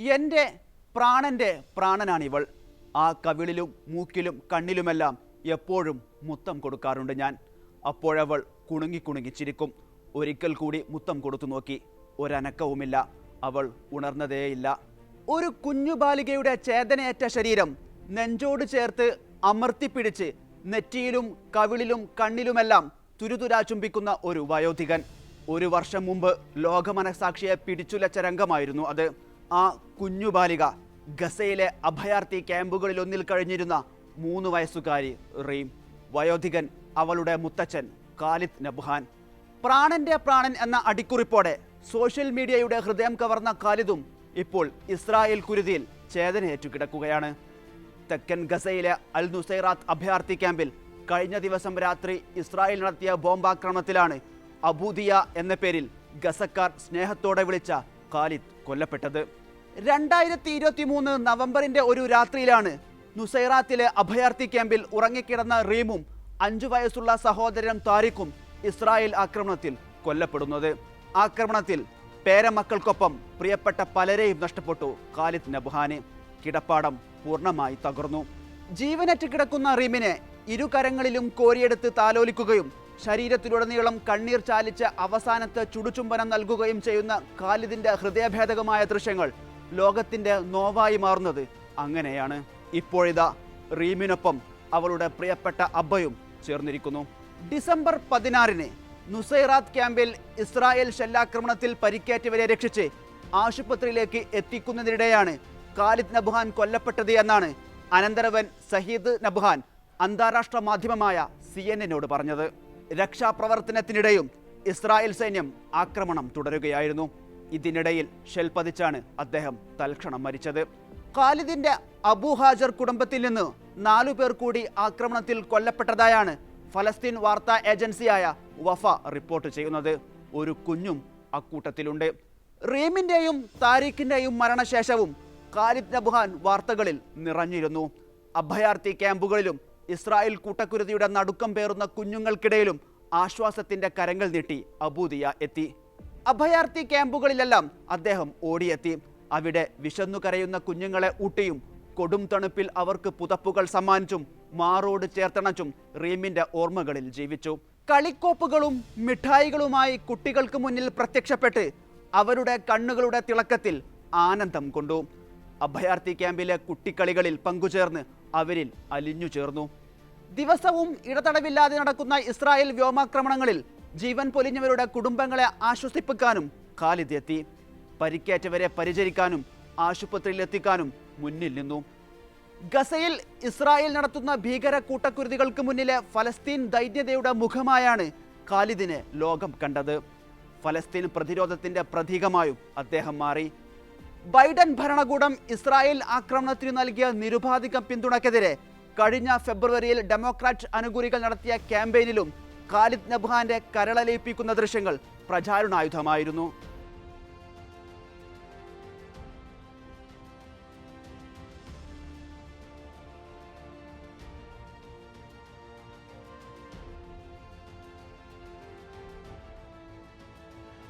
എൻ്റെ പ്രാണൻ്റെ പ്രാണനാണിവൾ. ആ കവിളിലും മൂക്കിലും കണ്ണിലുമെല്ലാം എപ്പോഴും മുത്തം കൊടുക്കാറുണ്ട് ഞാൻ. അപ്പോഴവൾ കുണുങ്ങി കുണുങ്ങി ചിരിക്കും. ഒരിക്കൽ കൂടി മുത്തം കൊടുത്തു നോക്കി. ഒരനക്കവുമില്ല. അവൾ ഉണർന്നതേയില്ല. ഒരു കുഞ്ഞു ബാലികയുടെ ചേതനയേറ്റ ശരീരം നെഞ്ചോട് ചേർത്ത് അമർത്തിപ്പിടിച്ച് നെറ്റിയിലും കവിളിലും കണ്ണിലുമെല്ലാം തുരുതുരാ ചുംബിക്കുന്ന ഒരു വയോധികൻ. ഒരു വർഷം മുമ്പ് ലോകമനസാക്ഷിയെ പിടിച്ചുലച്ച രംഗമായിരുന്നു അത്. ആ കുഞ്ഞു ബാലിക ഗസയിലെ അഭയാർത്ഥി ക്യാമ്പുകളിലൊന്നിൽ കഴിഞ്ഞിരുന്ന 3 വയസ്സുകാരി റീം. വയോധികൻ അവളുടെ മുത്തച്ഛൻ ഖാലിദ് നബ്ഹാൻ. പ്രാണന്റെ പ്രാണൻ എന്ന അടിക്കുറിപ്പോടെ സോഷ്യൽ മീഡിയയുടെ ഹൃദയം കവർന്ന ഖാലിദും ഇപ്പോൾ ഇസ്രായേൽ കുരുതിയിൽ ചേതനയേറ്റു കിടക്കുകയാണ്. തെക്കൻ ഗസയിലെ അൽ നുസൈറാത്ത് അഭയാർത്ഥി ക്യാമ്പിൽ കഴിഞ്ഞ ദിവസം രാത്രി ഇസ്രായേൽ നടത്തിയ ബോംബാക്രമണത്തിലാണ് അബൂദിയ എന്ന പേരിൽ ഗസക്കാർ സ്നേഹത്തോടെ വിളിച്ച ഖാലിദ് കൊല്ലപ്പെട്ടത്. 2023 നവംബറിന്റെ ഒരു രാത്രിയിലാണ് നുസൈറാത്തിലെ അഭയാർത്ഥി ക്യാമ്പിൽ ഉറങ്ങിക്കിടന്ന റീമും 5 വയസ്സുള്ള സഹോദരൻ താരിഖും ഇസ്രായേൽ ആക്രമണത്തിൽ കൊല്ലപ്പെടുന്നത്. ആക്രമണത്തിൽ പേരമക്കൾക്കൊപ്പം പ്രിയപ്പെട്ട പലരെയും നഷ്ടപ്പെട്ടു ഖാലിദ് നബ്ഹാന്. കിടപ്പാടം പൂർണ്ണമായി തകർന്നു. ജീവനറ്റ് കിടക്കുന്ന റീമിനെ ഇരുകരങ്ങളിലും കോരിയെടുത്ത് താലോലിക്കുകയും ശരീരത്തിലുടനീളം കണ്ണീർ ചാലിച്ച് അവസാനത്തെ ചുടുചുംബനം നൽകുകയും ചെയ്യുന്ന ഖാലിദിന്റെ ഹൃദയഭേദകമായ ദൃശ്യങ്ങൾ ലോകത്തിന്റെ നോവായി മാറുന്നത് അങ്ങനെയാണ്. ഇപ്പോഴിതാ റീമിനൊപ്പം അവളുടെ പ്രിയപ്പെട്ട അബ്ബയും ചേർന്നിരിക്കുന്നു. ഡിസംബർ 16 നുസൈറാത്ത് ക്യാമ്പിൽ ഇസ്രായേൽ ഷെല്ലാക്രമണത്തിൽ പരിക്കേറ്റവരെ രക്ഷിച്ച് ആശുപത്രിയിലേക്ക് എത്തിക്കുന്നതിനിടെയാണ് ഖാലിദ് നബ്ഹാൻ കൊല്ലപ്പെട്ടത് എന്നാണ് അനന്തരവൻ സഹീദ് നബ്ഹാൻ അന്താരാഷ്ട്ര മാധ്യമമായ CNN പറഞ്ഞത്. രക്ഷാപ്രവർത്തനത്തിനിടെയും ഇസ്രായേൽ സൈന്യം ആക്രമണം തുടരുകയായിരുന്നു. ഇതിനിടയിൽ ഷെൽ പതിച്ചാണ് അദ്ദേഹം തൽക്ഷണം മരിച്ചത്. ഖാലിദിന്റെ അബു ഹാജർ കുടുംബത്തിൽ നിന്ന് 4 പേർ കൂടി ആക്രമണത്തിൽ കൊല്ലപ്പെട്ടതായാണ് ഫലസ്തീൻ വാർത്താ ഏജൻസിയായ വഫ റിപ്പോർട്ട് ചെയ്യുന്നത്. ഒരു കുഞ്ഞും അക്കൂട്ടത്തിലുണ്ട്. റീമിന്റെയും താരിഖിന്റെയും മരണശേഷവും ഖാലിദ് നബ്ഹാൻ വാർത്തകളിൽ നിറഞ്ഞിരുന്നു. അഭയാർത്ഥി ക്യാമ്പുകളിലും ഇസ്രായേൽ കൂട്ടക്കുരുതിയുടെ നടുക്കം പേറുന്ന കുഞ്ഞുങ്ങൾക്കിടയിലും ആശ്വാസത്തിന്റെ കരങ്ങൾ നീട്ടി അബൂദിയ എത്തി. അഭയാർത്ഥി ക്യാമ്പുകളിലെല്ലാം അദ്ദേഹം ഓടിയെത്തി. അവിടെ വിശന്നു കരയുന്ന കുഞ്ഞുങ്ങളെ ഊട്ടിയും കൊടും തണുപ്പിൽ അവർക്ക് പുതപ്പുകൾ സമ്മാനിച്ചും മാറോട് ചേർത്തണച്ചും റീമിന്റെ ഓർമ്മകളിൽ ജീവിച്ചു. കളിക്കോപ്പുകളും മിഠായികളുമായി കുട്ടികൾക്ക് മുന്നിൽ പ്രത്യക്ഷപ്പെട്ട് അവരുടെ കണ്ണുകളുടെ തിളക്കത്തിൽ ആനന്ദം കൊണ്ടു. അഭയാർത്ഥി ക്യാമ്പിലെ കുട്ടിക്കളികളിൽ പങ്കുചേർന്ന് അവരിൽ അലിഞ്ഞു ചേർന്നു. ദിവസവും ഇടതടവില്ലാതെ നടക്കുന്ന ഇസ്രായേൽ വ്യോമാക്രമണങ്ങളിൽ ജീവൻ പൊലിഞ്ഞവരുടെ കുടുംബങ്ങളെ ആശ്വസിപ്പിക്കാനും ഖാലിദ് എത്തി. പരിക്കേറ്റവരെ പരിചരിക്കാനും ആശുപത്രിയിലെത്തിക്കാനും മുന്നിൽ നിന്നു. ഗസയിൽ ഇസ്രായേൽ നടത്തുന്ന ഭീകര കൂട്ടക്കുരുതികൾക്ക് മുന്നിലെ ഫലസ്തീൻ ദൈന്യതയുടെ മുഖമായാണ് ഖാലിദിനെ ലോകം കണ്ടത്. ഫലസ്തീൻ പ്രതിരോധത്തിന്റെ പ്രതീകമായും അദ്ദേഹം മാറി. ബൈഡൻ ഭരണകൂടം ഇസ്രായേൽ ആക്രമണത്തിന് നൽകിയ നിരുപാധിക പിന്തുണയ്ക്കെതിരെ കഴിഞ്ഞ ഫെബ്രുവരിയിൽ ഡെമോക്രാറ്റ് അനുകൂലികൾ നടത്തിയ ക്യാമ്പയിനിലും ഖാലിദ് നബ്ഹാന്റെ കരളലിയിപ്പിക്കുന്ന ദൃശ്യങ്ങൾ പ്രചാരണായുധമായിരുന്നു.